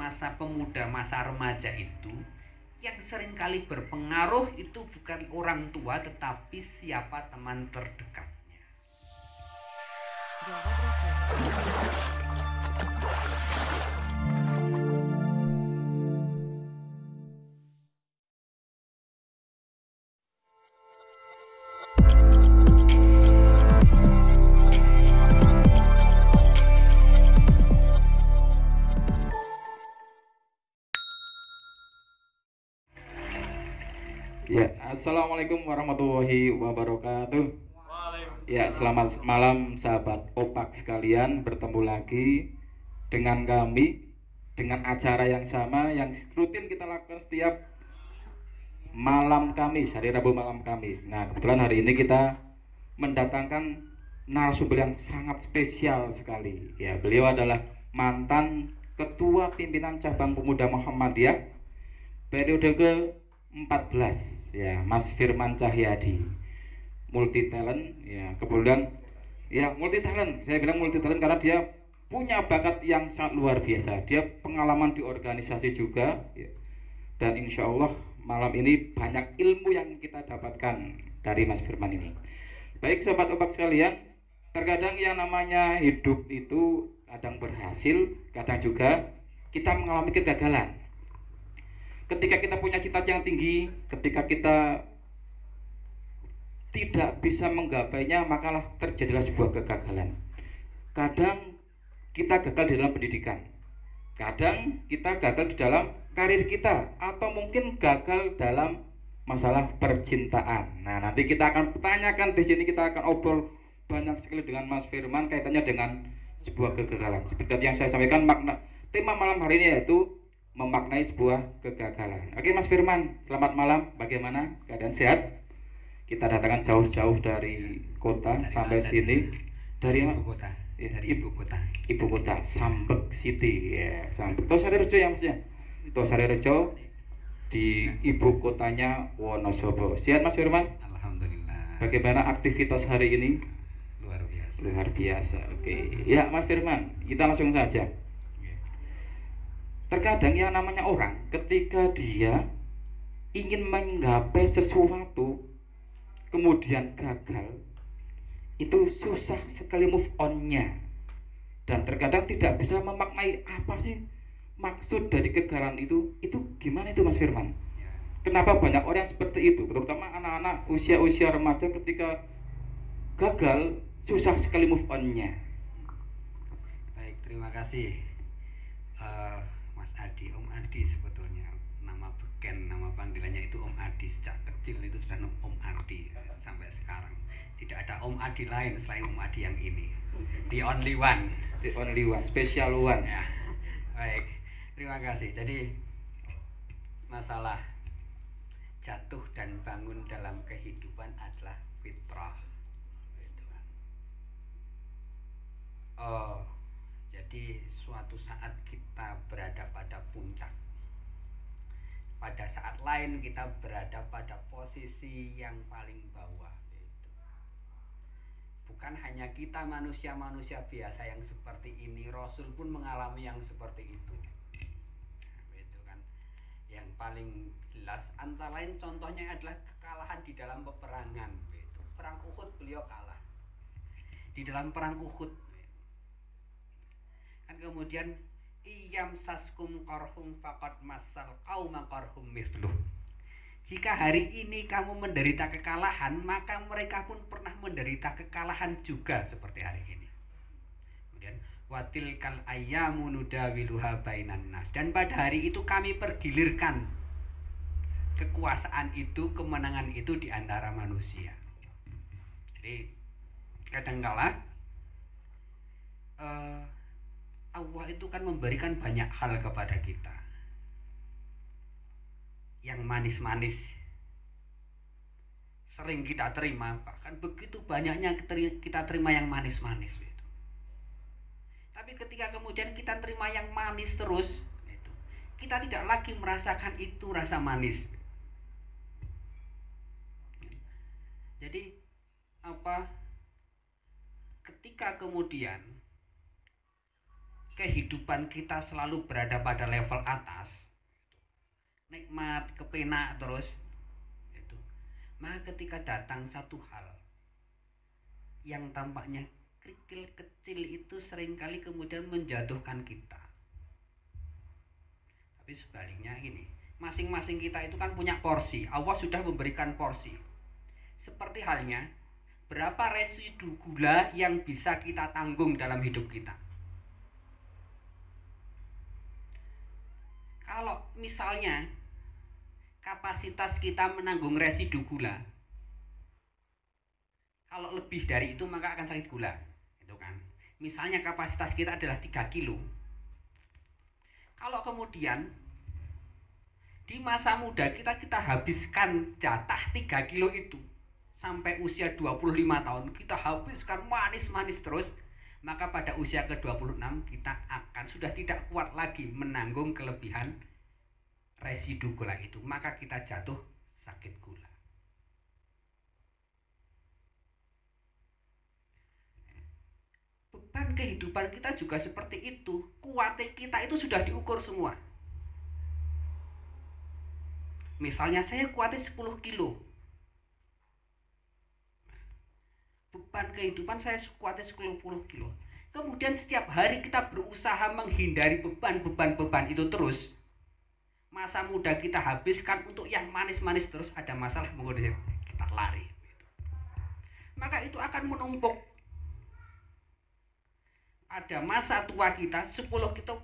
masa pemuda, masa remaja itu yang seringkali berpengaruh itu bukan orang tua tetapi siapa teman terdekatnya. Ya, assalamualaikum warahmatullahi wabarakatuh. Ya, selamat malam sahabat opak sekalian. Bertemu lagi dengan kami dengan acara yang sama yang rutin kita lakukan setiap malam Kamis, hari Rabu malam Kamis. Nah, kebetulan hari ini kita mendatangkan narasumber yang sangat spesial sekali. Ya, beliau adalah mantan Ketua Pimpinan Cabang Pemuda Muhammadiyah periode ke-14, ya, Mas Firman Cahyadi, multi talent, ya, kemudian ya multi talent, saya bilang multi talent karena dia punya bakat yang sangat luar biasa, dia pengalaman di organisasi juga, ya, dan insya Allah malam ini banyak ilmu yang kita dapatkan dari Mas Firman ini. Baik sobat obat sekalian, terkadang yang namanya hidup itu kadang berhasil, kadang juga kita mengalami kegagalan. Ketika kita punya cita-cita yang tinggi, ketika kita tidak bisa menggapainya, makalah terjadilah sebuah kegagalan. Kadang kita gagal di dalam pendidikan, kadang kita gagal di dalam karir kita, atau mungkin gagal dalam masalah percintaan. Nah, nanti kita akan tanyakan di sini, kita akan obrol banyak sekali dengan Mas Firman kaitannya dengan sebuah kegagalan. Seperti yang saya sampaikan, makna tema malam hari ini yaitu memaknai sebuah kegagalan. Oke Mas Firman, selamat malam. Bagaimana keadaan, sehat? Kita datangkan jauh-jauh dari kota dari sampai London. Sini dari ibu kota, ya, dari ibu kota Sambek City, ya, Sambek. Tosari Rejo ya Mas ya. Tosari Rejo di ibu kotanya Wonosobo. Sehat Mas Firman? Alhamdulillah. Bagaimana aktivitas hari ini? Luar biasa. Luar biasa. Oke. Ya Mas Firman, kita langsung saja. Terkadang yang namanya orang ketika dia ingin menggapai sesuatu kemudian gagal, itu susah sekali move on-nya, dan terkadang tidak bisa memaknai apa sih maksud dari kegagalan itu gimana itu Mas Firman? Kenapa banyak orang seperti itu, terutama anak-anak usia-usia remaja ketika gagal susah sekali move on-nya? Baik, terima kasih Mas Adi, Om Adi sebetulnya nama beken, nama panggilannya itu Om Adi. Sejak kecil itu sudah Om Adi sampai sekarang. Tidak ada Om Adi lain selain Om Adi yang ini. The only one. The only one, special one. Ya. Baik, terima kasih. Jadi masalah jatuh dan bangun dalam kehidupan adalah fitrah. Jadi suatu saat kita berada pada puncak, pada saat lain kita berada pada posisi yang paling bawah. Bukan hanya kita manusia-manusia biasa yang seperti ini, Rasul pun mengalami yang seperti itu. Itu kan yang paling jelas antara lain contohnya adalah kekalahan di dalam peperangan. Perang Uhud beliau kalah. Di dalam perang Uhud kan kemudian iyam saskum qarhum faqad masal qauma qarhum mithluh. Jika hari ini kamu menderita kekalahan, maka mereka pun pernah menderita kekalahan juga seperti hari ini. Kemudian watilkal ayyamu nudawiluha bainan nas, dan pada hari itu kami pergilirkan kekuasaan itu, kemenangan itu di antara manusia. Jadi kadangkala Allah itu kan memberikan banyak hal kepada kita, yang manis-manis sering kita terima, bahkan begitu banyaknya kita terima yang manis-manis gitu. Tapi ketika kemudian kita terima yang manis terus gitu, kita tidak lagi merasakan itu rasa manis. Jadi ketika kemudian kehidupan kita selalu berada pada level atas, nikmat, kepenak terus, itu. Maka ketika datang satu hal yang tampaknya kerikil kecil itu seringkali kemudian menjatuhkan kita. Tapi sebaliknya ini, masing-masing kita itu kan punya porsi. Allah sudah memberikan porsi. Seperti halnya berapa residu gula yang bisa kita tanggung dalam hidup kita. Kalau misalnya kapasitas kita menanggung residu gula, kalau lebih dari itu maka akan sakit gula, itu kan. Misalnya kapasitas kita adalah 3 kilo. Kalau kemudian di masa muda kita habiskan jatah 3 kilo itu sampai usia 25 tahun, kita habiskan manis-manis terus, maka pada usia ke-26 kita akan sudah tidak kuat lagi menanggung kelebihan residu gula itu, maka kita jatuh sakit gula. Beban kehidupan kita juga seperti itu. Kuatnya kita itu sudah diukur semua. Misalnya saya kuatnya 10 kilo, beban kehidupan saya kuatnya 10 kilo. Kemudian setiap hari kita berusaha menghindari beban itu terus. Masa muda kita habiskan untuk yang manis-manis terus, ada masalah kemudian kita lari. Maka itu akan menumpuk. Pada masa tua kita 10 kilo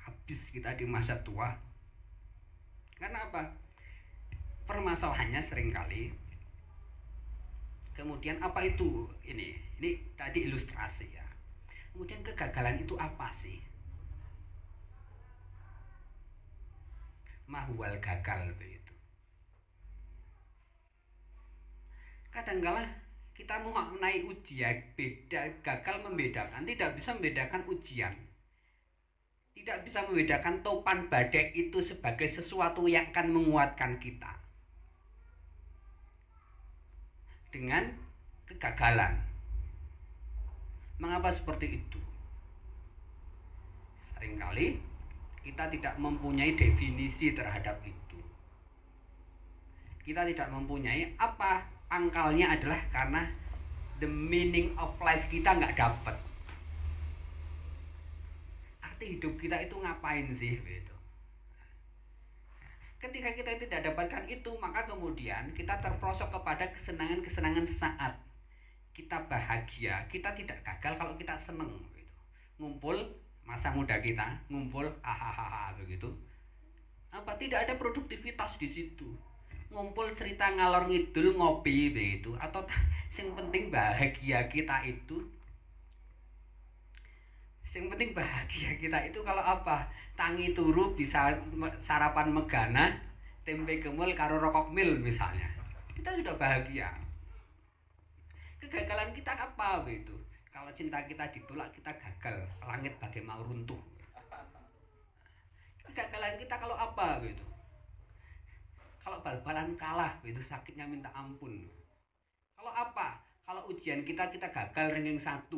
habis kita di masa tua. Karena apa? Permasalahannya seringkali kemudian apa itu ini tadi ilustrasi ya. Kemudian kegagalan itu apa sih? Mahwal gagal begitu. Kadangkala kita mau menaik ujian, gagal membedakan, tidak bisa membedakan ujian, tidak bisa membedakan topan badai itu sebagai sesuatu yang akan menguatkan kita dengan kegagalan. Mengapa seperti itu? Seringkali kita tidak mempunyai definisi terhadap itu. Kita tidak mempunyai apa, pangkalnya adalah karena the meaning of life kita nggak dapat. Arti hidup kita itu ngapain sih gitu. Ketika kita tidak dapatkan itu, maka kemudian kita terprosok kepada kesenangan-kesenangan sesaat. Kita bahagia, kita tidak gagal kalau kita seneng gitu. Ngumpul masa muda kita, ngumpul hahaha begitu. Apa tidak ada produktivitas di situ. Ngumpul cerita ngalor ngidul ngopi begitu, atau sing penting bahagia kita itu. Sing penting bahagia kita itu kalau apa? Tangi turu bisa sarapan megana, tempe gemul karo rokok mil misalnya. Kita sudah bahagia. Kegagalan kita apa begitu? Kalau cinta kita ditolak, kita gagal, langit bagai mau runtuh. Kegagalan kita kalau apa begitu? Kalau bal-balan kalah begitu, sakitnya minta ampun. Kalau apa? Kalau ujian kita gagal ranking 1.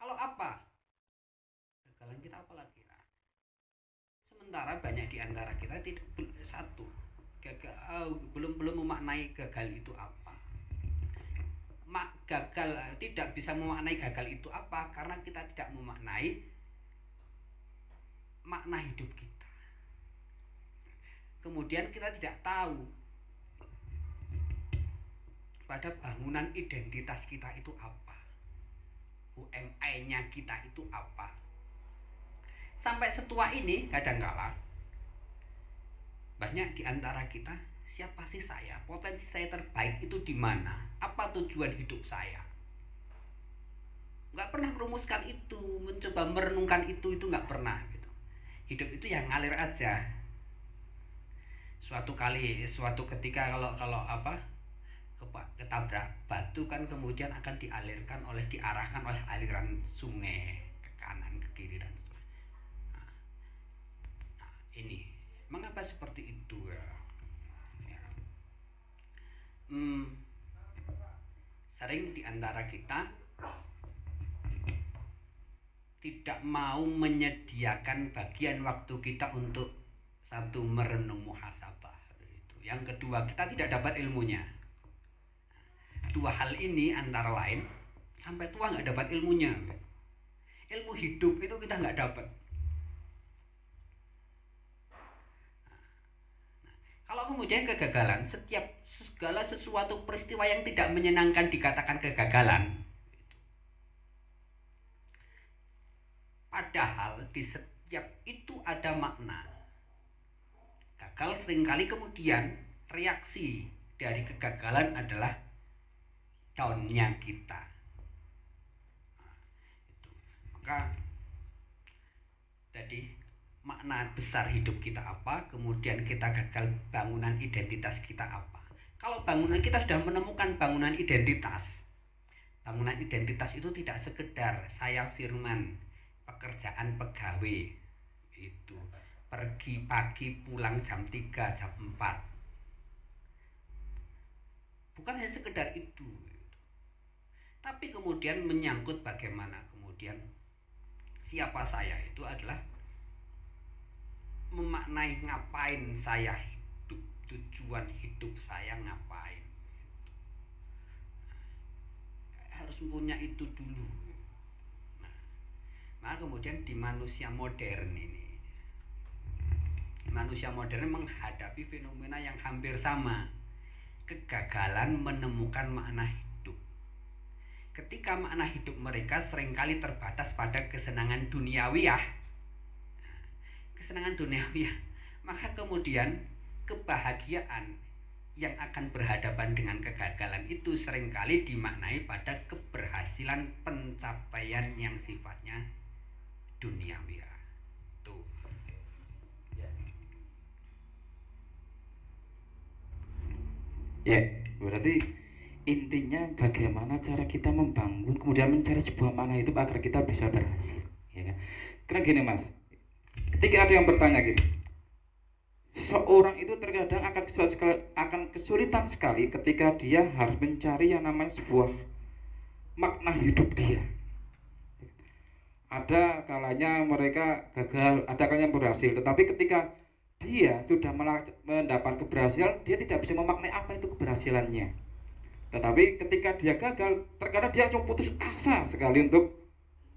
Kalau apa? Kegagalan kita apa lagi? Nah, sementara banyak di antara kita tidak belum memaknai gagal itu apa. Gagal tidak bisa memaknai gagal itu apa karena kita tidak memaknai makna hidup kita. Kemudian kita tidak tahu pada bangunan identitas kita itu apa, UMI-nya kita itu apa. Sampai setua ini kadangkala banyak di antara kita, siapa sih saya, potensi saya terbaik itu di mana, apa tujuan hidup saya. Nggak pernah merumuskan itu, mencoba merenungkan itu nggak pernah gitu. Hidup itu yang ngalir aja. Suatu ketika kalau ketabrak batu kan kemudian akan diarahkan oleh aliran sungai ke kanan ke kiri dan ini mengapa seperti itu ya? Sering di antara kita tidak mau menyediakan bagian waktu kita untuk satu merenung muhasabah. Yang kedua, kita tidak dapat ilmunya. Dua hal ini antara lain sampai tua nggak dapat ilmunya. Ilmu hidup itu kita nggak dapat. Kalau kemudian kegagalan, segala sesuatu peristiwa yang tidak menyenangkan dikatakan kegagalan. Padahal di setiap itu ada makna. Gagal seringkali kemudian reaksi dari kegagalan adalah down-nya kita. Maka jadi makna besar hidup kita apa, kemudian kita gagal, bangunan identitas kita apa. Kalau bangunan kita sudah menemukan bangunan identitas itu tidak sekedar saya Firman pekerjaan pegawai, itu pergi pagi pulang jam 3 jam 4, bukan hanya sekedar itu, tapi kemudian menyangkut bagaimana kemudian siapa saya itu adalah memaknai ngapain saya hidup, tujuan hidup saya ngapain. Harus punya itu dulu. Nah kemudian di manusia modern ini, manusia modern menghadapi fenomena yang hampir sama, kegagalan menemukan makna hidup. Ketika makna hidup mereka seringkali terbatas pada kesenangan duniawiyah, maka kemudian kebahagiaan yang akan berhadapan dengan kegagalan itu seringkali dimaknai pada keberhasilan pencapaian yang sifatnya duniawiyah. Tuh. Ya, berarti intinya bagaimana cara kita membangun kemudian mencari sebuah makna hidup agar kita bisa berhasil, ya kan? Karena gini Mas, ketika ada yang bertanya gini, seseorang itu terkadang akan kesulitan sekali ketika dia harus mencari yang namanya sebuah makna hidup dia. Ada kalanya mereka gagal, ada kalanya berhasil, tetapi ketika dia sudah mendapat keberhasilan, dia tidak bisa memaknai apa itu keberhasilannya. Tetapi ketika dia gagal, terkadang dia langsung putus asa sekali untuk,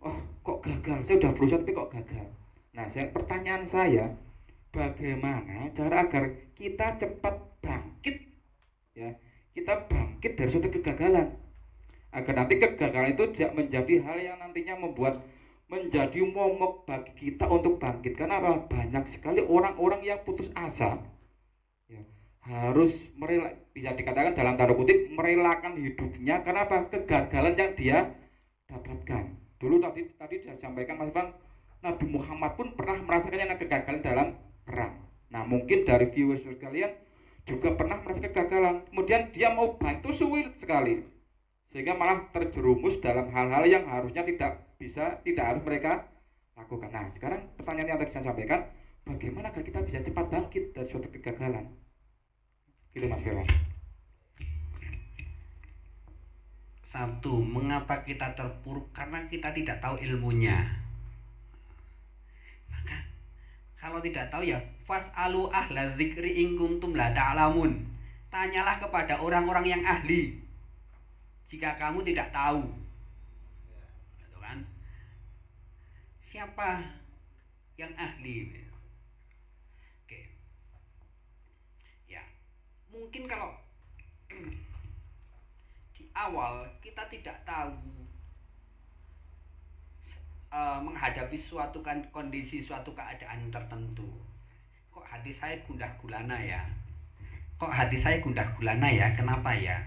oh kok gagal, saya sudah berusaha tapi kok gagal. Nah, pertanyaan saya, bagaimana cara agar kita cepat bangkit, ya, kita bangkit dari suatu kegagalan, agar nanti kegagalan itu tidak menjadi hal yang nantinya menjadi momok bagi kita untuk bangkit. Karena apa? Banyak sekali orang-orang yang putus asa, ya, harus bisa dikatakan dalam tanda kutip merelakan hidupnya karena apa? Kegagalan yang dia dapatkan. Dulu tadi sudah disampaikan Mas Ivan, Nabi Muhammad pun pernah merasakan yang kegagalan dalam perang. Nah mungkin dari viewers sekalian juga pernah merasakan kegagalan, kemudian dia mau bantu sulit sekali, sehingga malah terjerumus dalam hal-hal yang harusnya tidak harus mereka lakukan. Nah sekarang pertanyaan yang tadi saya sampaikan, bagaimana agar kita bisa cepat bangkit dari suatu kegagalan? Gitu Mas Firman. Satu, mengapa kita terpuruk? Karena kita tidak tahu ilmunya. Maka kalau tidak tahu ya fas'alu ahla dzikri in kuntum la ta'lamun. Tanyalah kepada orang-orang yang ahli jika kamu tidak tahu. Gitu kan? Siapa yang ahli? Oke. Ya. Mungkin kalau di awal kita tidak tahu menghadapi suatu kondisi, suatu keadaan tertentu. Kok hati saya gundah gulana ya? Kenapa ya?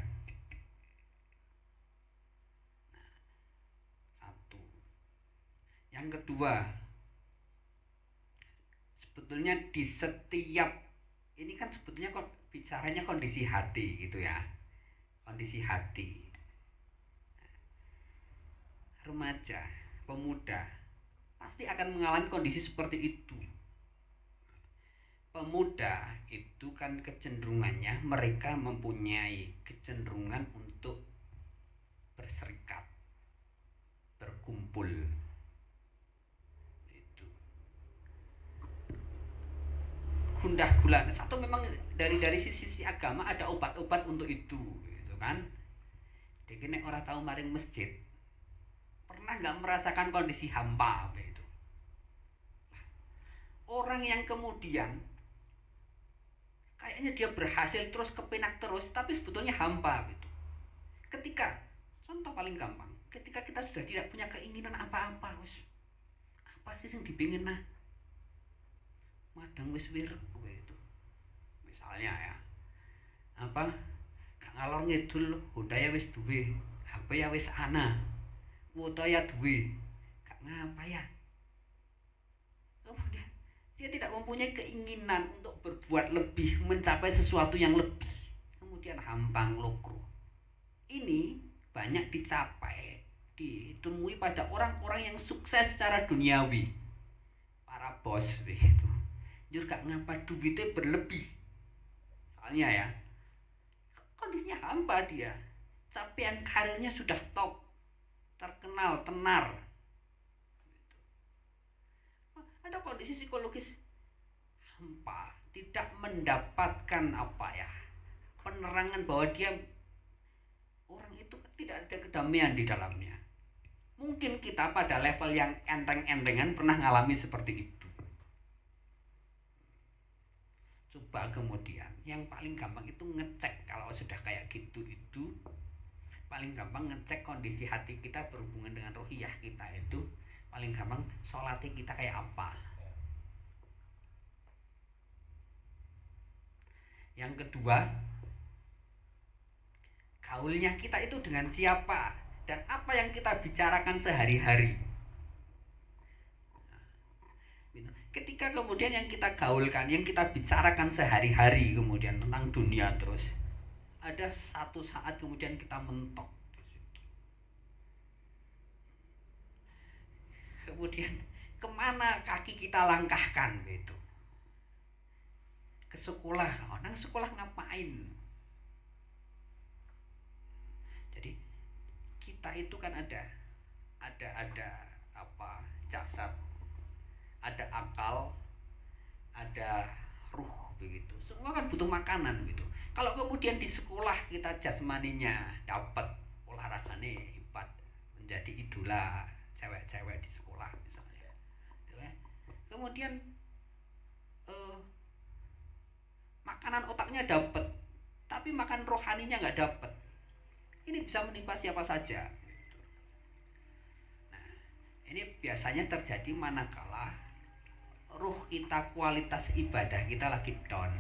Satu. Yang kedua, sebetulnya di setiap ini kan sebetulnya kok bicaranya kondisi hati gitu ya. Kondisi hati. Remaja, pemuda pasti akan mengalami kondisi seperti itu. Pemuda itu kan kecenderungannya mereka mempunyai kecenderungan untuk berserikat, berkumpul, gundah gulana. Satu memang dari sisi agama ada obat-obat untuk itu, gitu kan. Jadi nek ora tahu maring masjid, pernah nggak merasakan kondisi hampa begitu. Orang yang kemudian kayaknya dia berhasil terus kepenak terus, tapi sebetulnya hampa gitu. Ketika contoh paling gampang, ketika kita sudah tidak punya keinginan apa-apa, wis apa sih yang dipingin nah madang wis wirek gitu. Misalnya ya, apa gak ngalor ngidul Honda ya wis duwe, HP ya wis ana, foto ya duwe, gak ngapa ya. Kemudian dia tidak mempunyai keinginan untuk berbuat lebih, mencapai sesuatu yang lebih, kemudian hampang lokro. Ini banyak ditemui pada orang-orang yang sukses secara duniawi, para bos begitu. Jur gak ngapa duitnya berlebih, soalnya ya kondisinya hampa dia, capaian karirnya sudah top, terkenal, tenar. Ada kondisi psikologis hampa, tidak mendapatkan apa ya, penerangan bahwa dia orang itu tidak ada kedamaian di dalamnya. Mungkin kita pada level yang enteng-entengan pernah ngalami seperti itu. Coba kemudian yang paling gampang itu ngecek kalau sudah kayak gitu, itu paling gampang ngecek kondisi hati kita berhubungan dengan rohiyah kita itu. Paling gampang sholatnya kita kayak apa. Yang kedua, gaulnya kita itu dengan siapa dan apa yang kita bicarakan sehari-hari. Ketika kemudian yang kita gaulkan, yang kita bicarakan sehari-hari kemudian tentang dunia terus, ada satu saat kemudian kita mentok. Kemudian kemana kaki kita langkahkan gitu? Ke sekolah. Orang sekolah ngapain? Jadi kita itu kan ada apa, jasad, ada akal, ada ruh begitu. Semua kan butuh makanan gitu. Kalau kemudian di sekolah kita jasmaninya dapat, olahraganya hebat, menjadi idola cewek-cewek di sekolah misalnya, kemudian makanan otaknya dapat tapi makan rohaninya nggak dapat, ini bisa menimpa siapa saja. Nah, ini biasanya terjadi manakala ruh kita, kualitas ibadah kita lagi down.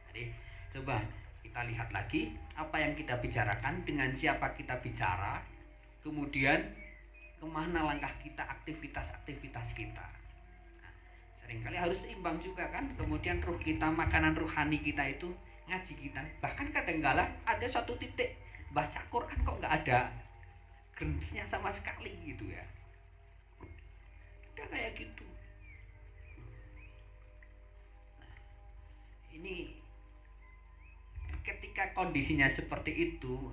Jadi coba kita lihat lagi apa yang kita bicarakan, dengan siapa kita bicara, kemudian kemana langkah kita, aktivitas-aktivitas kita. Nah, seringkali harus seimbang juga kan. Kemudian ruh kita, makanan rohani kita itu ngaji kita. Bahkan kadang-kala ada suatu titik baca Quran kok nggak ada grensnya sama sekali gitu ya. Udah kayak gitu. Nah, ini ketika kondisinya seperti itu,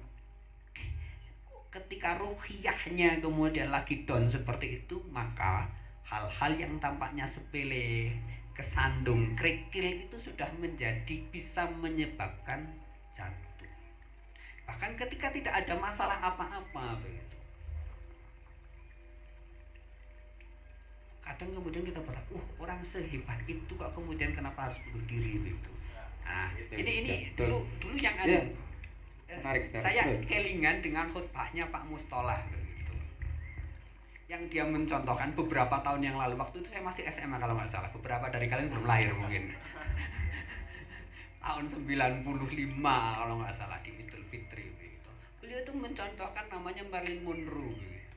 ketika ruhiyahnya kemudian lagi down seperti itu, maka hal-hal yang tampaknya sepele, kesandung, kerikil itu sudah menjadi bisa menyebabkan jantung. Bahkan ketika tidak ada masalah apa-apa begitu, kadang kemudian kita berkata, orang sehebat itu kok kemudian kenapa harus bunuh diri begitu. Nah, ini dulu yang ada. Menarik sekali. Saya kelingan dengan khutbahnya Pak Mustolah begitu, yang dia mencontohkan beberapa tahun yang lalu. Waktu itu saya masih SMA kalau nggak salah, beberapa dari kalian belum lahir mungkin. Tahun 95 kalau nggak salah, di Idul Fitri begitu. Beliau itu mencontohkan namanya Marilyn Monroe begitu.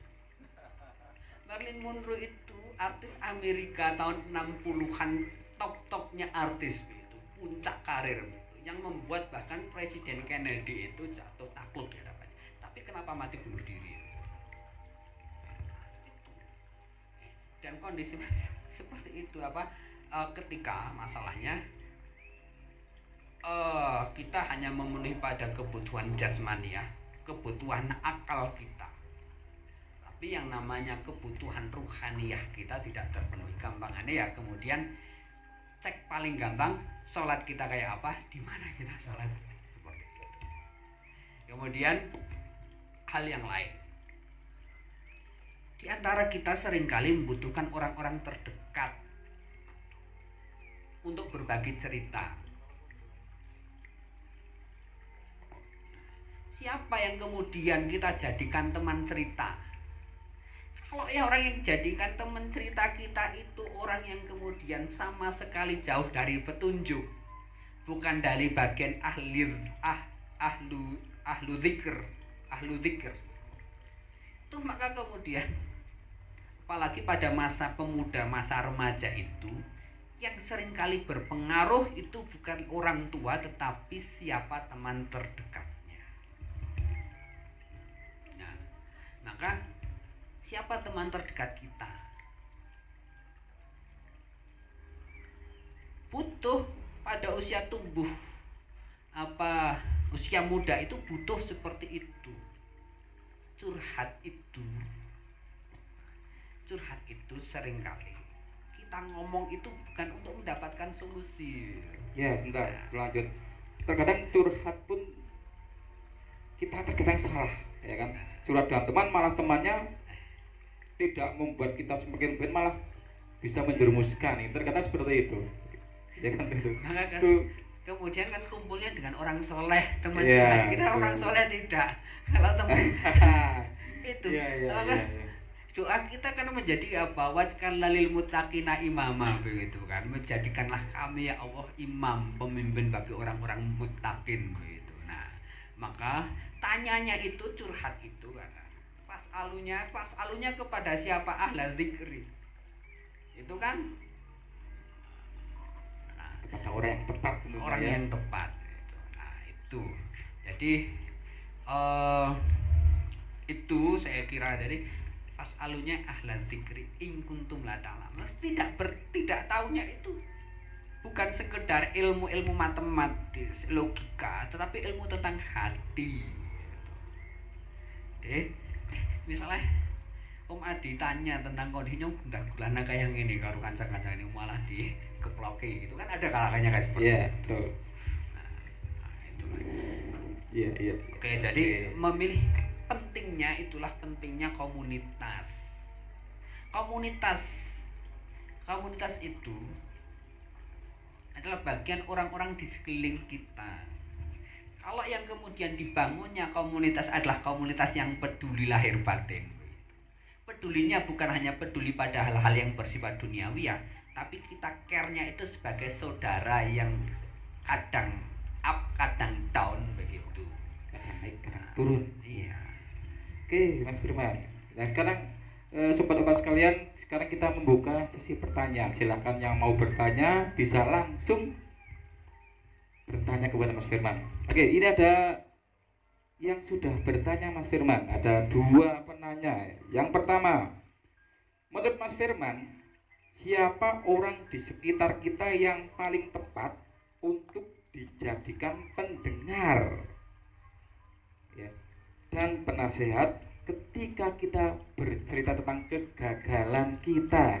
Marilyn Monroe itu artis Amerika tahun 60-an, top-topnya artis begitu, puncak karir begitu, yang membuat bahkan Presiden Kennedy itu jatuh takluk di hadapannya. Tapi kenapa mati bunuh diri? Dan kondisi seperti itu apa? Ketika masalahnya kita hanya memenuhi pada kebutuhan jasmani ya, kebutuhan akal kita, tapi yang namanya kebutuhan ruhaniyah kita tidak terpenuhi. Gampangannya ya kemudian cek paling gampang sholat kita kayak apa, di mana kita sholat, seperti itu. Kemudian hal yang lain, di antara kita seringkali membutuhkan orang-orang terdekat untuk berbagi cerita. Siapa yang kemudian kita jadikan teman cerita? Kalau ya orang yang jadikan teman cerita kita itu orang yang kemudian sama sekali jauh dari petunjuk, bukan dari bagian ahlu dzikr, itu, maka kemudian apalagi pada masa pemuda, masa remaja itu, yang seringkali berpengaruh itu bukan orang tua tetapi siapa teman terdekatnya. Nah, maka siapa teman terdekat kita? Butuh pada usia tumbuh, usia muda itu butuh seperti itu. Curhat itu seringkali kita ngomong itu bukan untuk mendapatkan solusi. Ya, sebentar, lanjut. Terkadang curhat pun kita terkadang salah, ya kan? Curhat dengan teman, malah temannya tidak membuat kita semakin baik, malah bisa menjerumuskan. Terkadang seperti itu, ya kan? Maka kan, kemudian kan kumpulnya dengan orang soleh, teman curhat kita orang soleh tidak. Kalau teman itu, doa kita kan menjadi apa? Waj'alna lil muttaqina imama, begitu kan? Menjadikanlah kami ya Allah imam, pemimpin bagi orang-orang muttaqin, begitu. Nah, maka tanyanya itu, curhat itu kan, fas'alunya kepada siapa? Ahla dzikri. Itu kan kepada orang yang tepat, yang tepat gitu. Nah, itu. Jadi itu saya kira, jadi fas'alunya ahla dzikri in kuntum la ta'lamun. Tidak tahunya itu bukan sekedar ilmu matematis, logika, tetapi ilmu tentang hati gitu. Misalnya Om Adi tanya tentang kondisinya gundah gulana kayak gini karo kanca-kanca ini, malah dikeploki gitu kan, ada kalanya kayak seperti itu. Betul. Nah, itulah. Iya. Oke, jadi memilih pentingnya, itulah pentingnya komunitas. Komunitas itu adalah bagian orang-orang di sekeliling kita. Kalau yang kemudian dibangunnya komunitas adalah komunitas yang peduli lahir batin. Pedulinya bukan hanya peduli pada hal-hal yang bersifat duniawi ya, tapi kita care-nya itu sebagai saudara yang kadang up, kadang down begitu. Kadang naik, kadang turun. Iya. Oke, Mas Firman. Nah, sekarang sobat-sobat sekalian, sekarang kita membuka sesi pertanyaan. Silakan yang mau bertanya bisa langsung bertanya kepada Mas Firman. Oke, ini ada yang sudah bertanya Mas Firman. Ada 2 penanya. Yang pertama, menurut Mas Firman, siapa orang di sekitar kita yang paling tepat untuk dijadikan pendengar, ya, dan penasehat ketika kita bercerita tentang kegagalan kita?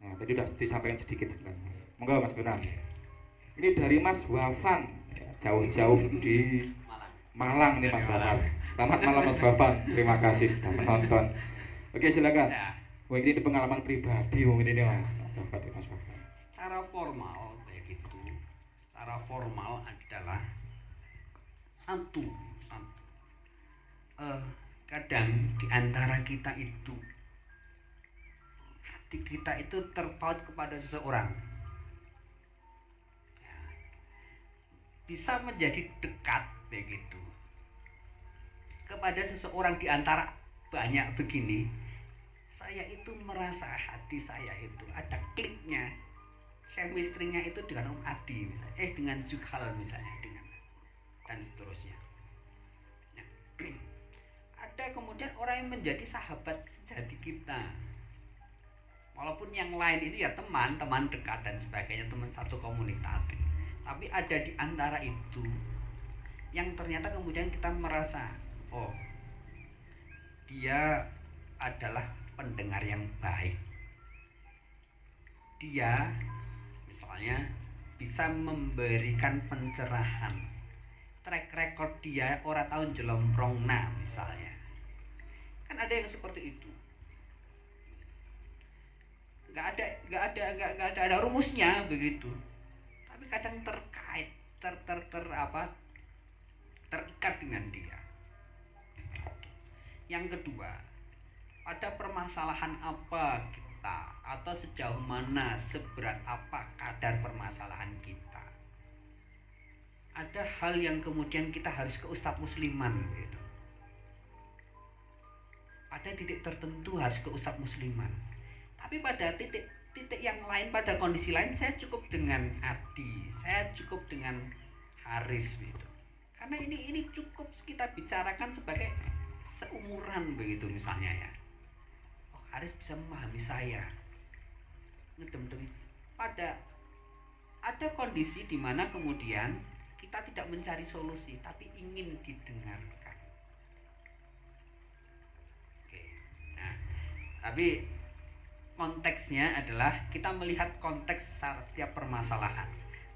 Nah, tadi sudah disampaikan sedikit sebenarnya. Monggo Mas Firman. Ini dari Mas Wafan, jauh-jauh di Malang nih Mas Wafan. Selamat malam Mas Wafan. Terima kasih sudah menonton. Oke, silakan. Mungkin ini pengalaman pribadi mungkin ini Mas Wafan. Secara formal begitu. Secara formal adalah satu. Kadang di antara kita itu hati kita itu terpaut kepada seseorang. Bisa menjadi dekat begitu kepada seseorang di antara banyak begini. Saya itu merasa hati saya itu ada kliknya, chemistry-nya itu dengan Om Adi misalnya, dengan Zuhal misalnya, dengan dan seterusnya. Nah, ada kemudian orang yang menjadi sahabat sejati kita, walaupun yang lain itu ya teman dekat dan sebagainya, teman satu komunitas. Tapi ada di antara itu yang ternyata kemudian kita merasa, oh, dia adalah pendengar yang baik. Dia misalnya bisa memberikan pencerahan, track record dia orang tahun jelomprongna misalnya, kan ada yang seperti itu. Nggak ada rumusnya begitu, tapi kadang terkait terikat dengan dia. Yang kedua, pada permasalahan apa kita, atau sejauh mana, seberat apa kadar permasalahan kita, ada hal yang kemudian kita harus ke ustadz musliman gitu. Pada titik tertentu harus ke ustadz musliman, tapi pada titik yang lain, pada kondisi lain, saya cukup dengan Adi, saya cukup dengan Haris gitu. Karena ini cukup kita bicarakan sebagai seumuran begitu misalnya ya. Oh, Haris bisa memahami saya, ngedem-dem. Pada ada kondisi di mana kemudian kita tidak mencari solusi, tapi ingin didengarkan. Oke. Nah, tapi konteksnya adalah kita melihat konteks setiap permasalahan.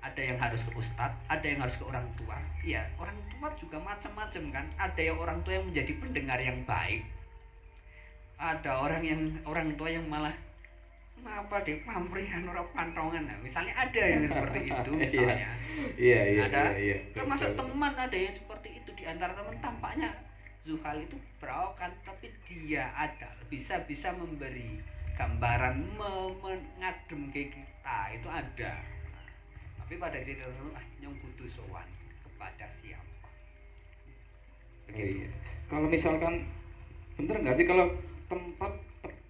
Ada yang harus ke ustadz, ada yang harus ke orang tua. Ya, orang tua juga macam-macam kan. Ada yang orang tua yang menjadi pendengar yang baik. Ada orang tua yang malah apa deh pamrihan orang pantongan. Nah, misalnya ada yang seperti itu misalnya. Iya. Termasuk teman ada yang seperti itu. Di antara teman tampaknya Zuhal itu perawakan, tapi dia ada bisa memberi gambaran, mengadem ke kita, itu ada. Tapi pada titik tertentu nyong butuh sowan kepada siapa. Begitu. Kalau misalkan bener nggak sih kalau tempat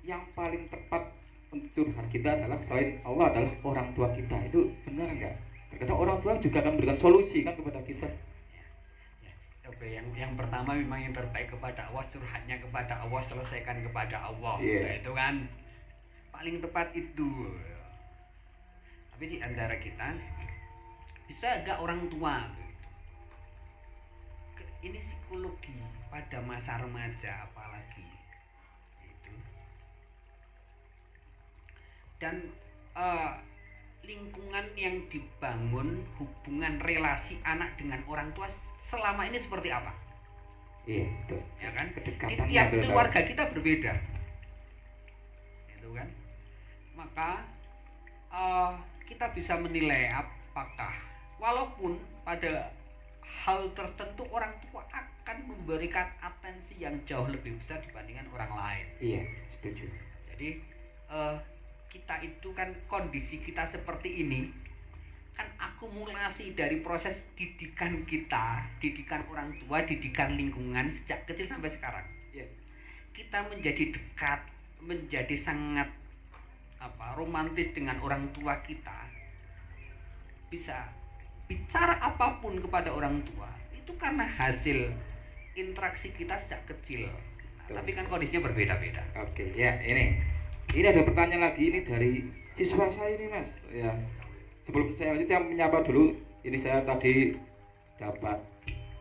yang paling tepat untuk curhat kita adalah selain Allah adalah orang tua kita, itu benar nggak? Terkadang orang tua juga akan memberikan solusi kan kepada kita. Oke, yang pertama memang yang terbaik kepada Allah, curhatnya kepada Allah, selesaikan kepada Allah. Nah, itu kan paling tepat itu. Tapi di antara kita bisa agak orang tua begitu. Ini psikologi pada masa remaja apalagi itu. Dan lingkungan yang dibangun, hubungan relasi anak dengan orang tua selama ini seperti apa? Iya, betul. Ya kan? Di tiap keluarga kita berbeda. Itu kan? Maka kita bisa menilai apakah walaupun pada hal tertentu orang tua akan memberikan atensi yang jauh lebih besar dibandingkan orang lain. Iya, setuju. Jadi kita itu kan kondisi kita seperti ini kan akumulasi dari proses didikan kita, didikan orang tua, didikan lingkungan sejak kecil sampai sekarang. Kita menjadi dekat, menjadi sangat romantis dengan orang tua kita, bisa bicara apapun kepada orang tua itu karena hasil interaksi kita sejak kecil. Tapi kan kondisinya berbeda-beda. Oke, ya ini ada pertanyaan lagi ini dari siswa saya ini Mas. Ya, sebelum saya menyapa dulu, ini saya tadi dapat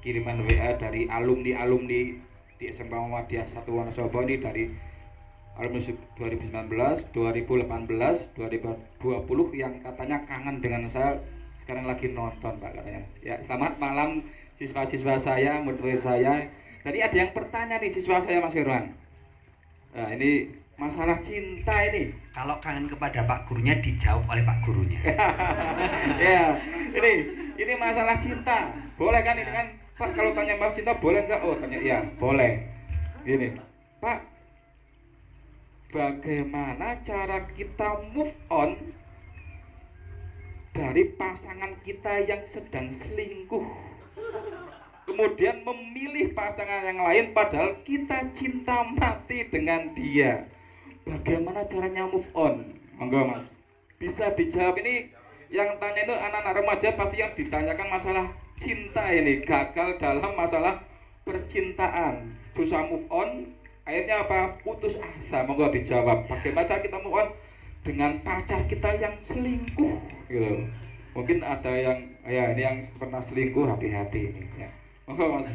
kiriman WA dari alumni di SMK Muhammadiyah 1 Wonosobo ini dari alumni 2019, 2018, 2020 yang katanya kangen dengan saya, sekarang lagi nonton Pak katanya. Ya, selamat malam siswa-siswa saya, murid saya. Tadi ada yang bertanya nih siswa saya Mas Herwan. Nah, ini masalah cinta ini. Kalau kangen kepada Pak gurunya dijawab oleh Pak gurunya. Ya, ini masalah cinta. Boleh kan ini kan? Pak kalau tanya masalah cinta boleh enggak? Oh, tanya iya, boleh. Ini, Pak, bagaimana cara kita move on dari pasangan kita yang sedang selingkuh, kemudian memilih pasangan yang lain padahal kita cinta mati dengan dia? Bagaimana caranya move on? Monggo Mas, bisa dijawab. Ini yang tanya itu anak-anak remaja, pasti yang ditanyakan masalah cinta ini, gagal dalam masalah percintaan, susah move on, akhirnya apa? Putus asa. Monggo dijawab. Bagaimana cara kita move on dengan pacar kita yang selingkuh gitu. Mungkin ada yang ini yang pernah selingkuh, hati-hati ini ya. Monggo Mas,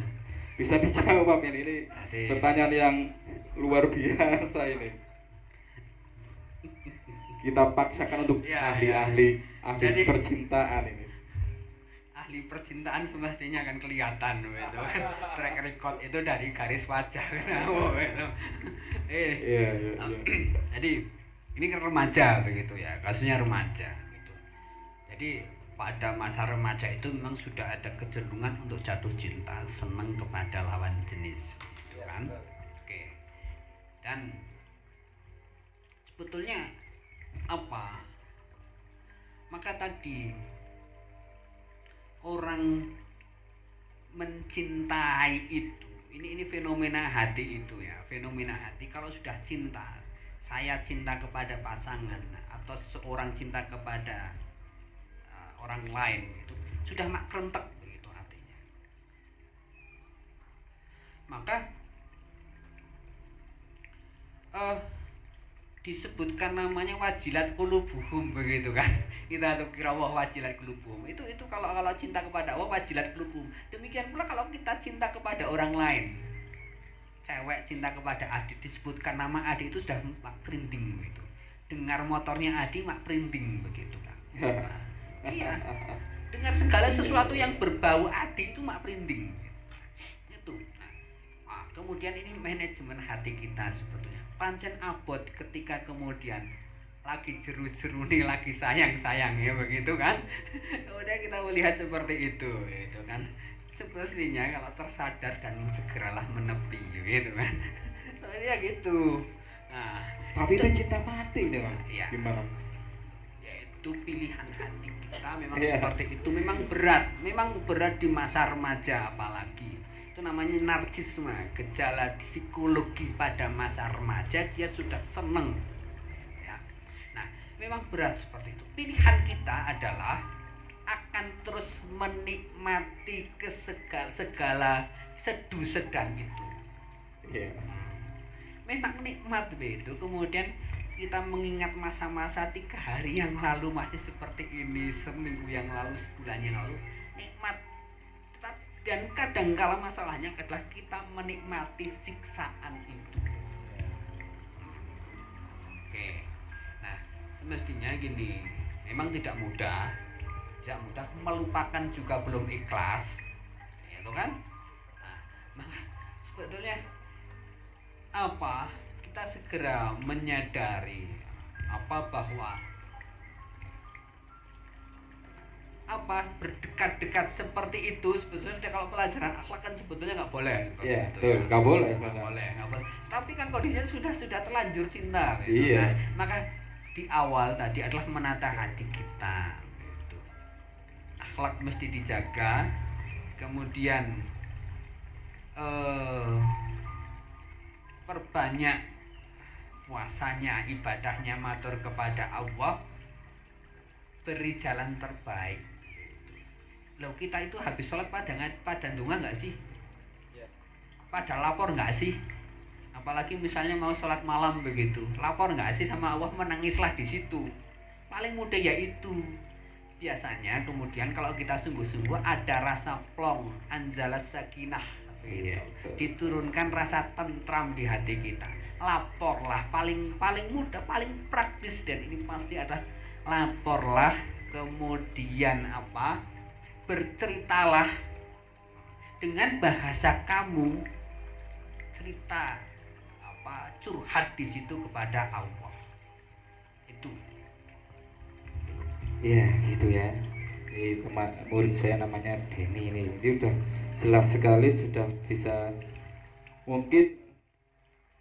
bisa dijawab ini pertanyaan yang luar biasa ini. kita paksakan untuk Ya, ahli Jadi, percintaan ini. ahli percintaan semestinya akan kelihatan gitu kan. Track record itu dari garis wajah gitu. Iya. Jadi ini kan remaja begitu ya, kasusnya remaja gitu. Jadi pada masa remaja itu memang sudah ada kecenderungan untuk jatuh cinta, senang kepada lawan jenis gitu kan. Oke. Dan sebetulnya apa? Maka tadi orang mencintai itu, ini fenomena hati itu ya, fenomena hati. Kalau sudah cinta, saya cinta kepada pasangan atau seorang cinta kepada orang lain itu sudah mak kerentek begitu hatinya. Maka disebutkan namanya wajilat qulubuhum begitu kan. Kita tuh kira wah wajilat qulubuhum. Itu kalau cinta kepada Allah wajilat qulubuhum. Demikian pula kalau kita cinta kepada orang lain. Cewek cinta kepada Adi, disebutkan nama Adi itu sudah mak printing begitu. Dengar motornya Adi mak printing begitu kan. Nah, iya. Dengar segala sesuatu yang berbau Adi itu mak printing. Itu. Nah, kemudian ini manajemen hati kita sebetulnya. Pancen abot ketika kemudian lagi jeru-jeru nih, lagi sayang-sayang ya begitu kan. Kemudian kita melihat seperti itu kan. Semestinya kalau tersadar dan segeralah menepi gitu kan. Ya gitu. Nah, tapi itu cinta mati deh Mas. Ya. Gimana? Yaitu pilihan hati kita memang seperti itu, memang berat di masa remaja apalagi. Itu namanya narsisme, gejala psikologi pada masa remaja, dia sudah seneng ya. Nah, memang berat seperti itu. Pilihan kita adalah akan terus menikmati segala sedu sedan itu. Memang nikmat begitu. Kemudian kita mengingat masa-masa 3 hari yang lalu masih seperti ini, seminggu yang lalu, sebulan yang lalu, nikmat. Dan kadangkala masalahnya adalah kita menikmati siksaan itu. Oke. Nah, semestinya gini, memang tidak mudah melupakan juga belum ikhlas, ya itu kan? Nah, maka sebetulnya apa? Kita segera menyadari bahwa berdekat-dekat seperti itu sebetulnya kalau pelajaran akhlak kan sebetulnya nggak boleh. Iya, betul, nggak boleh. Nggak boleh. Tapi kan kondisinya sudah terlanjur cinta. Gitu. Iya. Nah, maka di awal tadi adalah menata hati kita. Gitu. Akhlak mesti dijaga. Kemudian perbanyak puasanya, ibadahnya, matur kepada Allah, beri jalan terbaik. Loh, kita itu habis sholat pada ndonga nggak sih? Pada lapor nggak sih? Apalagi misalnya mau sholat malam begitu, lapor nggak sih sama Allah, menangislah di situ. Paling mudah ya itu. Biasanya kemudian kalau kita sungguh-sungguh ada rasa plong, anzalas sakinah begitu. Diturunkan rasa tentram di hati kita. Laporlah, paling mudah, paling praktis, dan ini pasti ada. Laporlah, kemudian berceritalah dengan bahasa kamu, cerita curhat di situ kepada Allah. Itu. Iya, gitu ya. Ini murid saya namanya Denny ini. Ini udah jelas sekali, sudah bisa mungkin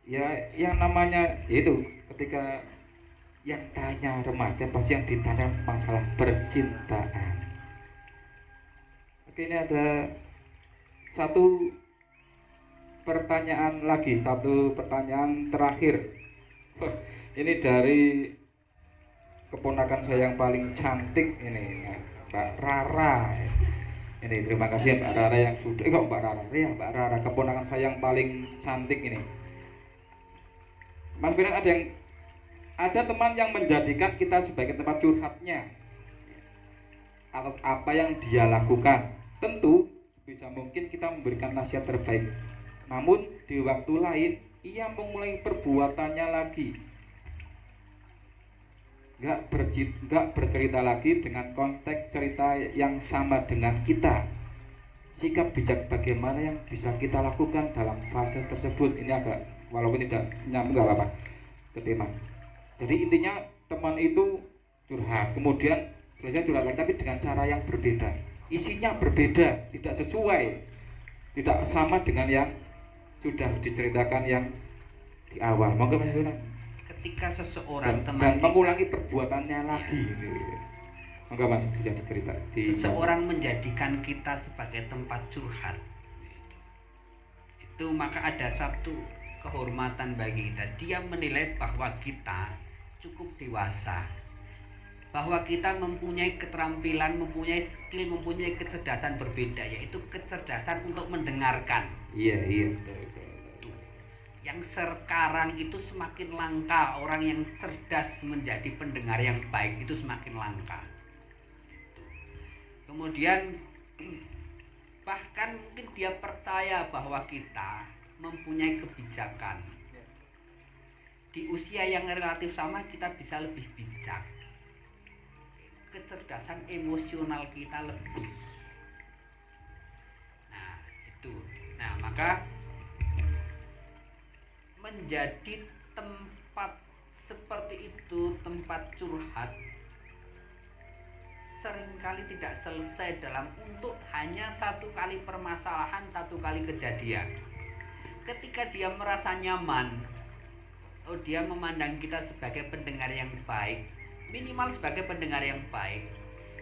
ya yang namanya itu ketika yang tanya remaja pasti yang ditanya masalah percintaan. Oke, ini ada satu pertanyaan terakhir. Ini dari keponakan saya yang paling cantik ini, Mbak Rara. Ini terima kasih Mbak Rara yang sudah Mbak Rara keponakan saya yang paling cantik ini. Mas Firman, ada teman yang menjadikan kita sebagai tempat curhatnya atas apa yang dia lakukan. Tentu sebisa mungkin kita memberikan nasihat terbaik. Namun di waktu lain ia mengulangi perbuatannya lagi. nggak bercerita lagi dengan konteks cerita yang sama dengan kita. Sikap bijak bagaimana yang bisa kita lakukan dalam fase tersebut. Ini agak walaupun tidak nyambung, nggak apa-apa ke tema. Jadi intinya teman itu curhat, kemudian selesai curhat lagi tapi dengan cara yang berbeda, isinya berbeda, tidak sesuai, tidak sama dengan yang sudah diceritakan yang di awal. Monggo Mas Yuna. Ketika seseorang dan mengulangi perbuatannya lagi. Monggo Mas bisa dicerita. Seseorang menjadikan kita sebagai tempat curhat. Itu maka ada satu kehormatan bagi kita. Dia menilai bahwa kita cukup dewasa, bahwa kita mempunyai keterampilan, mempunyai skill, mempunyai kecerdasan berbeda, yaitu kecerdasan untuk mendengarkan. Iya. Yang sekarang itu semakin langka, orang yang cerdas menjadi pendengar yang baik itu semakin langka. Kemudian bahkan mungkin dia percaya bahwa kita mempunyai kebijakan. Di usia yang relatif sama kita bisa lebih bijak. Kecerdasan emosional kita lebih. Nah, itu. Nah, maka menjadi tempat seperti itu, tempat curhat, seringkali tidak selesai dalam untuk hanya satu kali permasalahan, satu kali kejadian. Ketika dia merasa nyaman, dia memandang kita sebagai pendengar yang baik, minimal sebagai pendengar yang baik.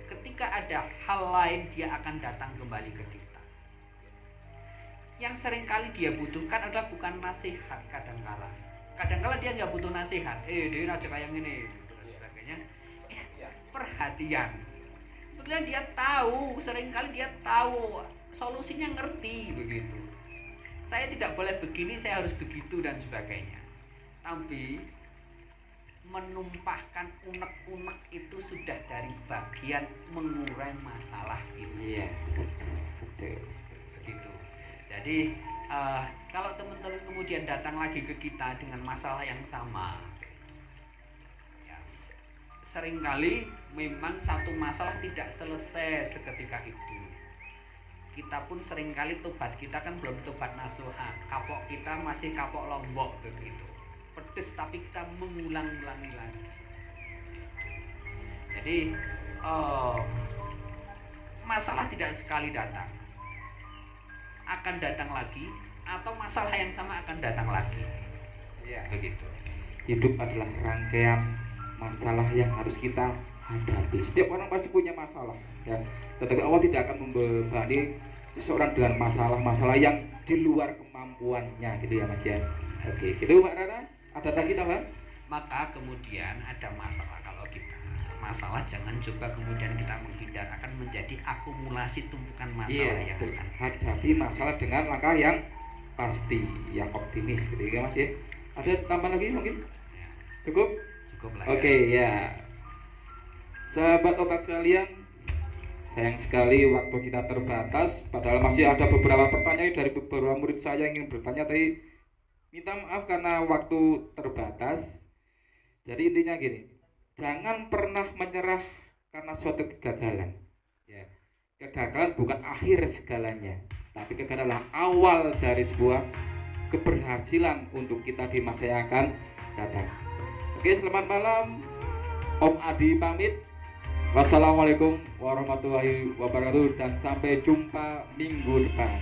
Ketika ada hal lain, dia akan datang kembali ke kita. Yang seringkali dia butuhkan adalah bukan nasihat kadangkala. Kadangkala dia nggak butuh nasihat. Dia aja kayak gini, gitu dan sebagainya. Perhatian. Kemudian dia tahu, seringkali dia tahu solusinya, ngerti begitu. Saya tidak boleh begini, saya harus begitu dan sebagainya. Tapi menumpahkan unek-unek itu sudah dari bagian mengurai masalah ini. Iya, betul. Begitu. Jadi kalau teman-teman kemudian datang lagi ke kita dengan masalah yang sama, ya, seringkali memang satu masalah tidak selesai seketika itu. Kita pun seringkali tobat kita kan belum tobat nasuha, kapok kita masih kapok lombok begitu, pedes tapi kita mengulang-ulangi lagi. Jadi masalah tidak sekali datang, akan datang lagi, atau masalah yang sama akan datang lagi. Ya. Begitu. Hidup adalah rangkaian masalah yang harus kita hadapi. Setiap orang pasti punya masalah, ya. Tetapi Allah tidak akan membebani seseorang dengan masalah-masalah yang di luar kemampuannya, gitu ya Mas ya. Oke, gitu Mbak Rara. Ada lagi tambah? Maka kemudian ada masalah, kalau kita masalah jangan coba kemudian kita menghindar, akan menjadi akumulasi tumpukan masalah yang akan hadapi masalah dengan langkah yang pasti, yang optimis, gitu ya Mas ya. Ada tambah lagi mungkin? ya. Cukup lah. Oke, ya. Sahabat otak sekalian, sayang sekali waktu kita terbatas, padahal masih ada beberapa pertanyaan dari beberapa murid saya yang ingin bertanya, tapi minta maaf karena waktu terbatas. Jadi intinya gini, jangan pernah menyerah karena suatu kegagalan. Ya. Kegagalan bukan akhir segalanya, tapi kegagalan adalah awal dari sebuah keberhasilan untuk kita di masa yang akan datang. Oke, selamat malam. Om Adi pamit. Wassalamualaikum warahmatullahi wabarakatuh dan sampai jumpa minggu depan.